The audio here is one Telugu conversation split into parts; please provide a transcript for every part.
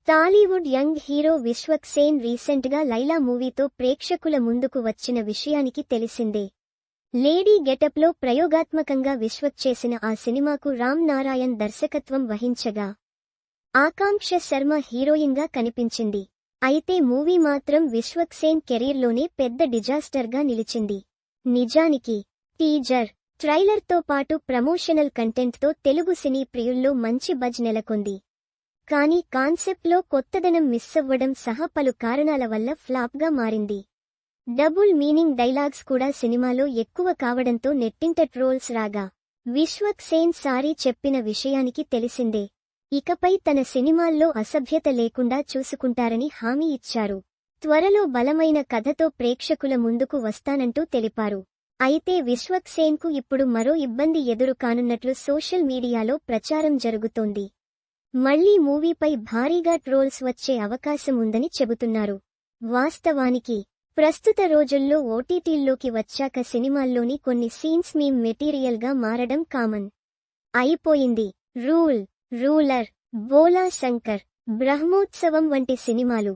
టాలీవుడ్ యంగ్ హీరో విశ్వక్ సేన్ రీసెంట్గా లైలా మూవీతో ప్రేక్షకుల ముందుకు వచ్చిన విషయానికి తెలిసిందే. లేడీ గెటప్లో ప్రయోగాత్మకంగా విశ్వక్ చేసిన ఆ సినిమాకు రామ్ నారాయణ్ దర్శకత్వం వహించగా ఆకాంక్ష శర్మ హీరోయిన్గా కనిపించింది. అయితే మూవీ మాత్రం విశ్వక్ సేన్ కెరీర్లోనే పెద్ద డిజాస్టర్గా నిలిచింది. నిజానికి టీజర్, ట్రైలర్తో పాటు ప్రమోషనల్ కంటెంట్తో తెలుగు సినీ ప్రియుల్లో మంచి బజ్ నెలకొంది. కానీ కాన్సెప్ట్లో కొత్తదనం మిస్సవ్వడం సహా పలు కారణాల వల్ల ఫ్లాప్గా మారింది. డబుల్ మీనింగ్ డైలాగ్స్ కూడా సినిమాలో ఎక్కువ కావడంతో నెట్టింట ట్రోల్స్ రాగా విశ్వక్ సేన్ సారీ చెప్పిన విషయానికి తెలిసిందే. ఇకపై తన సినిమాల్లో అసభ్యత లేకుండా చూసుకుంటారని హామీ ఇచ్చారు. త్వరలో బలమైన కథతో ప్రేక్షకుల ముందుకు వస్తానంటూ తెలిపారు. అయితే విశ్వక్ సేన్కు ఇప్పుడు మరో ఇబ్బంది ఎదురు కానున్నట్లు సోషల్ మీడియాలో ప్రచారం జరుగుతోంది. మళ్లీ మూవీపై భారీగా ట్రోల్స్ వచ్చే అవకాశం ఉందని చెబుతున్నారు. వాస్తవానికి ప్రస్తుత రోజుల్లో ఓటీటీల్లోకి వచ్చాక సినిమాల్లోని కొన్ని సీన్స్ మీమ్ మెటీరియల్గా మారడం కామన్ అయిపోయింది. రూలర్, బోలా శంకర్, బ్రహ్మోత్సవం వంటి సినిమాలు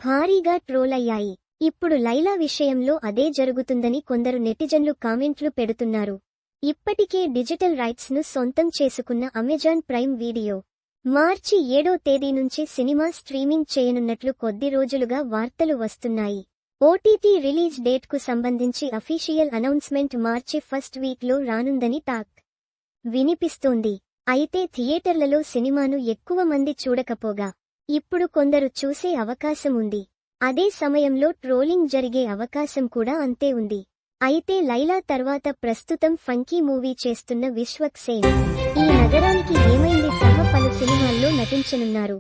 భారీగా ట్రోల్ అయ్యాయి. ఇప్పుడు లైలా విషయంలో అదే జరుగుతుందని కొందరు నెటిజన్లు కామెంట్లు పెడుతున్నారు. ఇప్పటికే డిజిటల్ రైట్స్ ను సొంతం చేసుకున్న అమెజాన్ ప్రైమ్ వీడియో మార్చి 7వ తేదీ నుంచి సినిమా స్ట్రీమింగ్ చేయనున్నట్లు కొద్ది రోజులుగా వార్తలు వస్తున్నాయి. ఓటీటీ రిలీజ్ డేట్కు సంబంధించి అఫీషియల్ అనౌన్స్మెంట్ మార్చి ఫస్ట్ వీక్లో రానుందని టాక్ వినిపిస్తోంది. అయితే థియేటర్లలో సినిమాను ఎక్కువ మంది చూడకపోగా ఇప్పుడు కొందరు చూసే అవకాశం ఉంది. అదే సమయంలో ట్రోలింగ్ జరిగే అవకాశం కూడా అంతే ఉంది. అయితే లైలా తర్వాత ప్రస్తుతం ఫంకీ మూవీ చేస్తున్న విశ్వక్ సేన్ ఈ నగరానికి ఏమైంది సహా పలు సినిమాల్లో నటించనున్నారు.